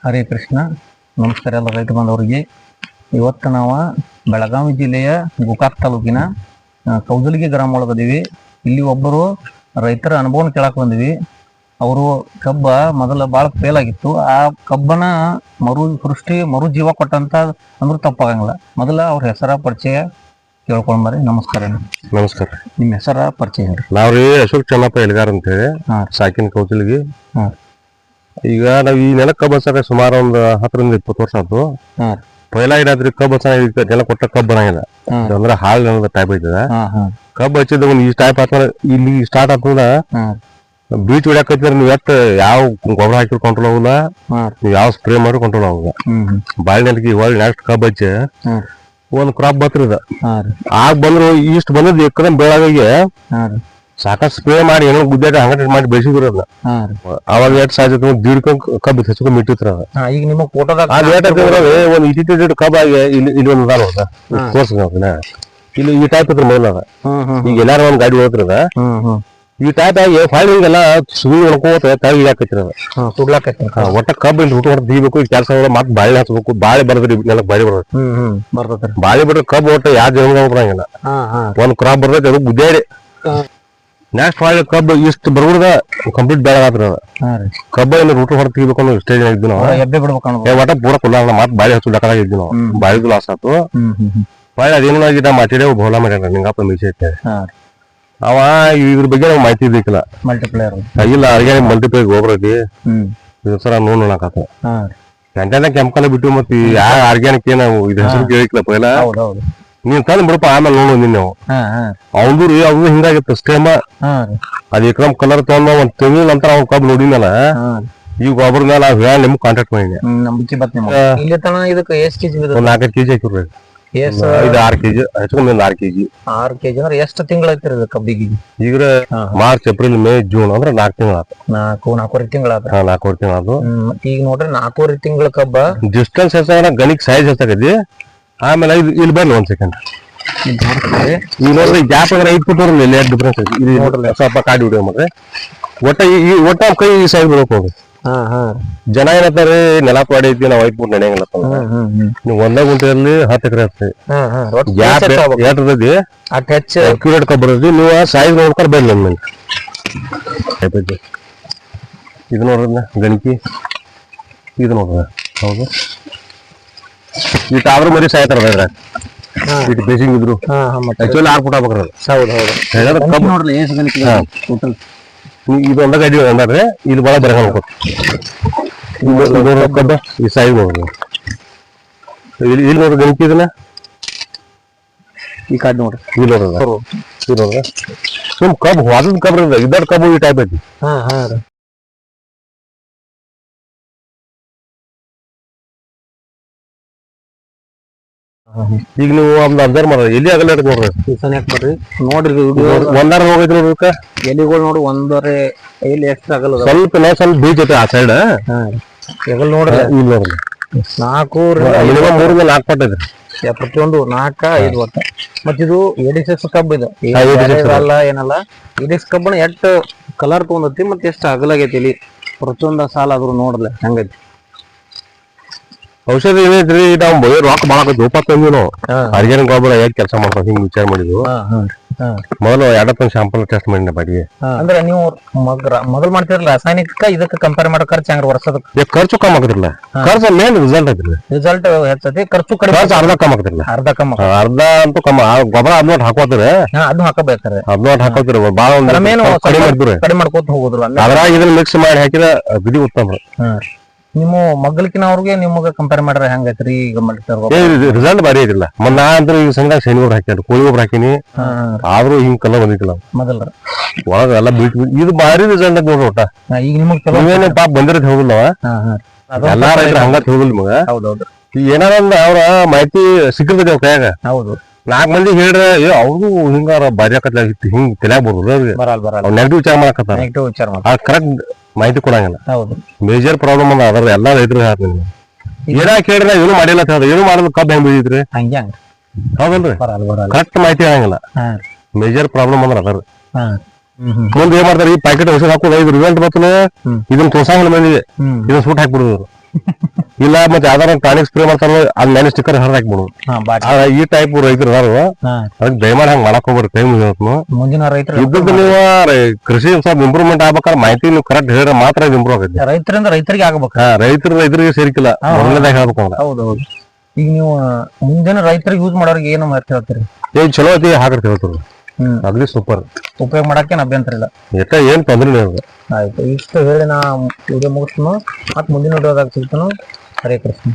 ಹರೇ ಕೃಷ್ಣ. ನಮಸ್ಕಾರ ಎಲ್ಲ ರೈತ ಬಾಂಧವರಿಗೆ. ಇವತ್ತು ನಾವು ಬೆಳಗಾವಿ ಜಿಲ್ಲೆಯ ಗೋಕಾಕ್ ತಾಲೂಕಿನ ಕೌಜಲಗಿ ಗ್ರಾಮ ಒಳಗದೀವಿ. ಇಲ್ಲಿ ಒಬ್ಬರು ರೈತರ ಅನುಭವನ ಕೇಳಕ್ ಬಂದಿವಿ. ಅವರು ಕಬ್ಬ ಮೊದಲ ಭಾಳ ಫೇಲ್ ಆಗಿತ್ತು. ಆ ಕಬ್ಬನ ಮರು ಜೀವ ಕೊಟ್ಟಂತ ಅಂದ್ರೂ ತಪ್ಪಾಗಂಗಿಲ್ಲ. ಮೊದಲ ಅವ್ರ ಹೆಸರ ಪರಿಚಯ ಕೇಳ್ಕೊಂಬರಿ. ನಮಸ್ಕಾರ. ನಮಸ್ಕಾರ. ನಿಮ್ಮ ಹೆಸರ ಪರಿಚಯ ಹೇಳ್ರಿ. ನಾವ್ರಿ ಅಶೋಕ್ ಚೆನ್ನಪ್ಪ ಎಲ್ಗಾರ್ ಅಂತ ಹೇಳಿ ಸಾಕಿನ ಕೌಜಲಗಿ. ಈಗ ನಾವ್ ಈ ನೆಲ ಕಬ್ಬ ಹಚ್ಚಾಕ ಸುಮಾರು ಒಂದು 10-20 ವರ್ಷ ಆಯ್ತು. ಪೈಲಾ ಏನಾದ್ರಿ ಕಬ್ಬ ಹಚ್ಚ ನೆಲ ಕೊಟ್ಟ ಕಬ್ಬ ಬರಂಗಿಲ್ಲ ಅಂದ್ರೆ ಹಾಳು ಟೈಪ್ ಐತದ. ಕಬ್ಬ ಹಚ್ಚಿದ ಈ ಟೈಪ್ ಆತ ಇಲ್ಲಿ ಸ್ಟಾರ್ಟ್ ಆತದ. ಬೀಚ್ ಹೊಡ್ಯಾಕೈತಿ ನೀವ್ ಎತ್ತ ಯಾವ ಗೊಬ್ಬರ ಹಾಕಿರ್ ಕಂಟ್ರೋಲ್ ಆಗುಲ್ಲ, ನೀವ್ ಯಾವ ಸ್ಪ್ರೇ ಮಾಡಿ ಕಂಟ್ರೋಲ್ ಆಗುಲ್ಲ. ಬಾಳಿ ನೆಲಕ್ಕೆ ಹೊಳ್ಳಿ ನೆಕ್ಸ್ಟ್ ಕಬ್ಬ ಹಚ್ಚಿ ಒಂದ್ ಕ್ರಾಪ್ ಬತ್ರದ ಆಗ ಬಂದ್ರು ಇಷ್ಟ ಬಂದದ್ ಎಕರೆ ಬೆಳಗ್ಗೆ ಸಾಕಷ್ಟು ಸ್ಪ್ರೇ ಮಾಡಿ ಏನೋ ಗುದ್ದಾಟ ಹಂಗ ಮಾಡಿ ಬೆಳೆಸಿದ್ರು ಅದನ್ನ. ಅವಾಗ ಎಷ್ಟ್ ಸಾಯ್ತು ದೀಡ್ಕೊಂಡ್ ಕಬ್ಬು ಹೆಚ್ಚಕೊಂಡ್ ಇಟ್ಟಿತ್ರ. ಈಗ ನಿಮಗ್ ಫೋಟೋದಾಗ ಒಂದ್ ಇಟ್ಟಿಟ್ಟು ಕಬ್ಬ ಆಗಿ ಇಲ್ಲಿ ಒಂದು ತೋರ್ಸ ಇಲ್ಲಿ ಈ ಟೈಪ್ ಇದ್ರ ಮೊದಲಾಗ. ಈಗ ಎಲ್ಲಾರು ಒಂದ್ ಗಾಡಿ ಹೋಗ್ತದ ಈ ಟೈಪ್ ಆಗಿ ಫೈಲ್ ಹಿಂಗೆಲ್ಲ ಸುಳಿ ಹೊಡ್ಕೋತ ತಳಿ ಹಾಕತ್ತಿರದ ಒಟ್ಟ ಕಬ್ಬು ಇಲ್ಲಿ ಊಟ ಹೊಡೆದ್ ದೀಬೇಕು. ಕೆಲಸ ಮತ್ ಬಾಳೆ ಹಚ್ಬೇಕು. ಬಾಳೆ ಬರದ್ರಿ ನೆಲಕ್ ಬಾಳಿ ಬರ್ತದೆ. ಬಾಳೆ ಬಿಟ್ರೆ ಕಬ್ಬು ಒಟ್ಟ ಯಾವ ಜನ ಬರಂಗಿಲ್ಲ. ಒಂದ್ ಕ್ರಾಪ್ ಬರ್ತೈತಿ ಅದು ಗುದ್ದಾಡಿ ನೆಕ್ಸ್ಟ್ ಫಾಲ್ ಕಬ್ಬು ಇಷ್ಟು ಬರ್ಬಿಡ್ದ ಕಂಪ್ಲೀಟ್ ಬೇಡ ಆದ್ರ ಕಬ್ಬ ಇಲ್ಲಿ ರೂಟ್ ಹೊಡೆದ್ ತೆಗಿಬೇಕು ಅನ್ನೋ ಸ್ಟೇಜ್ ಇದ್ವಿ ನಾವು. ಒಟ್ಟ ಪೂರ ಕುಲ್ಲ ಮತ್ ಬಾಳೆ ಹಚ್ಚ ಇದ್ವಿ ನಾವು. ಬಾಳಿದು ಲಾಸ್ ಆತು. ಬಾಳೆ ಅದೇನಾಗಿದ್ದ ಮಾತಾಡಿ ಬೋಲ ಮಾಡ್ಯಾರ ನಿಂಗಪ್ಪ ಮೀಸೆ ಐತೆ. ಅವ ಇದ್ರ ಬಗ್ಗೆ ನಾವು ಮಾಹಿತಿ ಬೇಕಿಲ್ಲ. ಮಲ್ಟಿಪ್ಲೇಯರ್ ಇಲ್ಲ ಆರ್ಗ್ಯಾನಿಕ್ ಮಲ್ಟಿಪ್ಲೇಯರ್ ಗೊಬ್ಬರ ಐತಿ ಸರ ನೋಡಾಕತ್ತ ಗಂಟೆನ ಕೆಂಪಕಲ್ಲ ಬಿಟ್ಟು ಮತ್ತೆ ಯಾವ ಆರ್ಗ್ಯಾನಿಕ್ ಏನ ಇದು ಹೆಸರು ಕೇಳಿಕ್ಲ ಪೈಲ ನೀನ್ ತಂದ್ ಬಿಡಪ್ಪ ಆಮೇಲೆ ನೋಡು ನೀವು. ಅವಂದು ರೀ ಅವ್ದು ಹಿಂಗಾಗಿತ್ತು ಸ್ಟೇಮ. ಅದ್ ಎಕ್ರಮ್ ಕಲರ್ ತಗೊಂಡ ಒಂದ್ ತಿಂಗಳ ನಂತರ ಅವ್ನ ಕಬ್ಬು ನೋಡಿನಲ್ಲ ಈ ಗೊಬ್ಬರ ಮೇಲೆ ಹೇಳಿ ನಿಮ್ಗೆ ಕಾಂಟ್ಯಾಕ್ಟ್ ಮಾಡಿ ಒಂದ್ 4 ಕೆಜಿ ಹಾಕಿರ್ರಿ. ಇದು 6 ಕೆಜಿ ಹೆಚ್ಚಕೊಂಡ್ 6 ಕೆಜಿ. 6 ಕೆಜಿ ಅಂದ್ರೆ ಎಷ್ಟು ತಿಂಗಳ ಐತಿರ ಕಬ್ಬಿಗೆ? ಈಗ ಮಾರ್ಚ್ ಏಪ್ರಿಲ್ ಮೇ ಜೂನ್ ಅಂದ್ರೆ 4 ತಿಂಗಳ ಆತ. 4 ತಿಂಗಳ ಆತ. 4 ತಿಂಗಳ ಅದು. ಈಗ ನೋಡ್ರಿ 4 ತಿಂಗಳ ಕಬ್ಬ ಡಿಸ್ಟೆನ್ಸ್ ಹೆಚ್ಚಾಗ ಗಣಿಕ್ ಸೈಜ್ ಹೆಚ್ಚಾಗೈತಿ. ಆಮೇಲೆ ಇಲ್ಲಿ ಬರ್ಲಿ ಒಂದ್ ಸೆಕೆಂಡ್ ಈಗ ನೋಡ್ರಿ ಗ್ಯಾಪ್ ಅಂದ್ರೆ 5 ಫುಟ್ ಬರಲ್ಲ. ಇಲ್ಲಿ ಡಿಫ್ರೆನ್ಸ್ ಐತಿ. ಇದು ನೋಡ್ರಿ ಸ್ವಲ್ಪ ಕಾಡಿ ಹಿಡಿಯೋ ಮಾಡ್ರಿ. ಒಟ್ಟ ಕೈ ಈ ಸೈಜ್ ಬರೋಕ್ ಹೋಗ್ರಿ. ಜನ ಏನಂತಾರೆ ನೆಲ ಪಾಡಿ ಐತಿ ನಾವ್ 5 ಫುಟ್ ನಡೆಯಂಗಿಲ್ಲ. ನೀವು 1 ಗುಂಟೆಯಲ್ಲಿ 10 ಎಕರೆ ಆಗ್ತದೆ. ಗ್ಯಾಪ್ ಎಷ್ಟೈತಿ ಅಕ್ಯುರೇಟ್ ಕಬ್ಬ ಬರ್ತೈತಿ. ನೀವು ಸೈಜ್ ನೋಡ್ಕೊಂಡು ಬರ್ಲಿ ನಮ್ಗೆ. ಇದು ನೋಡ್ರಿ ಗಣಿಕಿ ಇದು ನೋಡ್ರಿ. ಹೌದು ಇಟ್ಟು ಆದ್ರೂ ಮರಿ ಸಾಯ್ತಾರ ಇಟ್ಟು ಬೇಸಿಂಗ್ ಇದ್ರು ಆಕ್ಚುಲಿ 6 ಫುಟ್ ಆಗ್ಬೇಕ್ರ. ಇದು ಒಂದ ಗಾಡಿ ಅಂದಾದ್ರೆ ಇದು ಬಹಳ ಬರಗ ಕಬ್ಬ ಈ ಸೈಜ್ ನೋಡ್ರಿ. ಇಲ್ಲಿ ನೋಡ್ರಿ ಗಣಿಕಿ ಇದನ್ನ ಈ ಕಾಡ್ ನೋಡ್ರಿ. ಇಲ್ಲಿ ನೋಡ್ರಿ ಸುಮ್ ಕಬ್ಬು ವಾದದ ಕಬ್ಬ ಇದ್ದಾರ ಕಬ್ಬು ಈ ಟೈಪ್ ಐತಿ. ಈಗ ನೀವು ಒಂದು ಅಬ್ಸರ್ವ್ ಮಾಡ್ರಿ ಎಲ್ಲಿ ಆಗಲ್ಲ ನೋಡ್ರಿ. ನೋಡ್ರಿ ಒಂದಾರ ಹೋಗೈತಿ ನೋಡ್ರಿ ಎಲಿಗಳು ನೋಡಿ ಒಂದರೆ ಎಲ್ಲಿ ಎಕ್ಸ್ಟ್ರಾ ಆಗಲ್ಲ. ಸ್ವಲ್ಪ ಬೀಚ್ ಐತಿ ಆ ಸೈಡ್. ಎಗಲ್ ನೋಡ್ರಿ ಇಲ್ಲಿ ನೋಡ್ರಿ 4 ಪಟ್ ಐತ್ರಿ. ಪ್ರತಿಯೊಂದು 4-5 ಒಟ್ಟ. ಮತ್ ಇದು ಎಡಿಸಸ್ ಕಬ್ಬ ಇದು ಅಲ್ಲ ಏನಲ್ಲ. ಎಡಿಸ್ ಕಬ್ಬನ ಎಷ್ಟ್ ಕಲರ್ ತಗೊಂಡತಿ ಮತ್ತೆ ಎಷ್ಟು ಅಗಲಾಗೈತಿ ಇಲ್ಲಿ ಪ್ರತಿಯೊಂದ ಸಾಲ ಆದ್ರೂ ನೋಡ್ಲೆ ಹಂಗೈತಿ. ಔಷಧಿ ಏನೈತ್ರಿ ನಾವು ರಾಕ್ ಮಾಡಾಕತ್ತಿ ಒಪ್ಪತ್ತಂದ್ವಿ ನಾವು. ಆರ್ಗ್ಯಾನಿಕ್ ಗೊಬ್ಬರ ಹೇಗ್ ಕೆಲಸ ಮಾಡ್ತಾವ ಹಿಂಗ್ ವಿಚಾರ ಮಾಡಿದ್ವು. ಮೊದಲು 2 ಶಾಂಪಲ್ ಟೆಸ್ಟ್ ಮಾಡಿನ ಬಾಡಿಗೆ. ಅಂದ್ರೆ ನೀವು ಮೊದಲು ಮಾಡ್ತಿರಲ್ಲ ರಾಸಾಯನಿಕ ಇದಕ್ಕೆ ಕಂಪೇರ್ ಮಾಡೋ ಖರ್ಚು ಹೆಂಗ್ರ ವರ್ಷದಕ್ಕೆ? ಖರ್ಚು ಕಮ್ಮಿ ಆಗತಿರ್ಲ. ಖರ್ಚು ಮೇನ್ ರಿಸಲ್ಟ್ ಐತ್ರಿ. ರಿಸಲ್ಟ್ ಹೆಚ್ಚತಿ, ಖರ್ಚು ಕಡಿಮೆ. ಅರ್ಧ ಕಮ್ಮಿ ಆಗತಿರ್ಲ. ಅರ್ಧ ಅಂತೂ ಕಮ್ಮ. ಗೊಬ್ಬರ 14 ಹಾಕೋತೀರಿ. ಅದನ್ನ ಹಾಕಬೇಕಾರೆ 14 ಹಾಕೋತೀರಿ. ಬಾಳ ಕಡಿಮೆ ಮಾಡ್ಕೋತ ಹೋಗುದ್ರು. ಅದ್ರಾಗ ಇದನ್ನ ಮಿಕ್ಸ್ ಮಾಡಿ ಹಾಕಿದ್ರೆ ಬಿಡಿ ಉತ್ತಮ. ನಿಮ್ಮ ಮಗ್ಗಲಿಕಿನ ಅವ್ರಿಗೆ ನಿಮಗ ಕಂಪೇರ್ ಮಾಡ್ರೆ ಹೆಂಗೈತ್ರಿ? ಈಗ ರಿಸಲ್ಟ್ ಬಾರಿ ಐತಿಲ್ಲ. ನಾ ಅಂದ್ರೆ ಈಗ ಸಂಘದಾಗ ಶನಿ ಗೊಬ್ಬರ ಹಾಕಿ ಕೋಳಿ ಗೊಬ್ಬರ ಹಾಕಿನಿ. ಆದ್ರೂ ಹಿಂಗ್ ಕಲರ್ ಬಂದಿತ್ತಿಲ್ಲ ಮೊದಲ ಒಳಗ ಎಲ್ಲ ಬೀಟ್ ಇದು ಬಾರಿ ರಿಸಲ್ಟ್ ನೋಡ್ರಿ. ಒಟ್ಟ ಈಗ ನಿಮಗ್ ಪಾಪ ಬಂದಿರತ್ ಹೋಗುಲ್ಲ. ಎಲ್ಲಾ ರೈತರ ಹಂಗ ಹೋಗುಲ್ ನಿಮಗ. ಹೌದೌದು. ಈಗ ಏನಾರಂದ ಅವ್ರ ಮಾಹಿತಿ ಸಿಕ್ಕಿರ್ತೈತಿ ಅವ್ರ ಕೈಯಾಗ. ಹೌದು. 4 ಮಂದಿ ಹೇಳ್ರೆ ಅವ್ರು ಹಿಂಗಾರ ಬಾರಿ ಆಕತ್ಲ ಹಿಂಗ್ ತಲ್ಯಾಗ ಬರೋದು. ನೆಗೆಟಿವ್ ವಿಚಾರ ಮಾಡಕತ್ತಾರ. ಕರೆಕ್ಟ್ ಮಾಹಿತಿ ಕೊಡಂಗಿಲ್ಲ. ಹೌದು. ಮೇಜರ್ ಪ್ರಾಬ್ಲಮ್ ಅದ ಅದ್ರ ಎಲ್ಲಾ ರೈತರು ಹೇಳ್ತೀನಿ. ಏನ ಕೇಳಿದ್ರೆ ಏನು ಮಾಡಿಲ್ಲ ಏನು ಮಾಡೋದು ಕಬ್ಬ ಹೆಂಗ್ ಬೆಳಿದ್ರಿ ಹೌದಲ್ರಿ? ಕರೆಕ್ಟ್ ಮಾಹಿತಿ ಆಗಂಗಿಲ್ಲ. ಮೇಜರ್ ಪ್ರಾಬ್ಲಮ್ ಅಂದ್ರ ಅದ್ರ ಮುಂದೆ ಏನ್ ಮಾಡ್ತಾರೆ ಈ ಪ್ಯಾಕೆಟ್ ಔಷಧ ಹಾಕೋದು ರಿಸಲ್ಟ್ ಬರ್ತದೆ ಇದನ್ನ ತೋರ್ಸಂಗಿಲ್ಲ ಮಂದಿಗೆ. ಇದನ್ನ ಸೂಟ್ ಹಾಕ್ಬಿಡುದು. ಇಲ್ಲ ಮತ್ತೆ ಯಾವ್ದಾರ ಟಾನಿಕ್ ಸ್ಪ್ರೇ ಮಾಡ್ತಾರ ಅದ್ ಮೇಲೆ ಸ್ಟಿಕ್ಕರ್ ಹರಿದು ಹಾಕ್ಬಿಡು. ಈ ಟೈಪ್ ರೈತರು ಅದಾರು ಅದಕ್ಕೆ ದಯಮಾಡಿ ಹಂಗ್ ಮಾಡಕ್ ಹೋಗ್ಬೇಡ್ರಿ. ಟೈಮ್ ಮುಂದಿನ ರೈತರು ಇದ್ದದ್ದು ನೀವು ಕೃಷಿ ಸ್ವಲ್ಪ ಇಂಪ್ರೂವ್ಮೆಂಟ್ ಆಗ್ಬೇಕಾದ್ರೆ ಮಾಹಿತಿ ನೀವು ಕರೆಕ್ಟ್ ಹೇಳಿದ್ರೆ ಮಾತ್ರ ಇಂಪ್ರೂವ್ ಆಗುತ್ತೆ. ರೈತರಿಂದ ರೈತರಿಗೆ ಆಗ್ಬೇಕು. ರೈತರಿಗೆ ಸೇರಿಕಿಲ್ಲ ಮೊದಲನೇದಾಗ ಹೇಳ್ಬೇಕು. ಹೌದೌದು. ಈಗ ನೀವು ಮುಂದಿನ ರೈತರಿಗೆ ಯೂಸ್ ಮಾಡೋರಿಗೆ ಏನು ಮಾತು ಹೇಳ್ತೀರಿ? ಚಲೋ ಐತಿ ಹಾಕಿ ಹೇಳ್ತಾರೆ. ಅಗ್ಲಿ ಸೂಪರ್ ಉಪಯೋಗ ಮಾಡಕ್ಕೆ ಅಭ್ಯಂತರ ಇಲ್ಲ. ಏನ್ ತೊಂದ್ರೆ ಇಲ್ಲ. ಆಯ್ತು, ಇಷ್ಟು ಹೇಳಿ ನಾ ವಿಡಿಯೋ ಮುಗಿಸ್ತು. ಮತ್ತೆ ಮುಂದಿನ ವಿಡಿಯೋದಾಗ ಸಿಗ್ತಾನು. ಹರೇ ಕೃಷ್ಣ.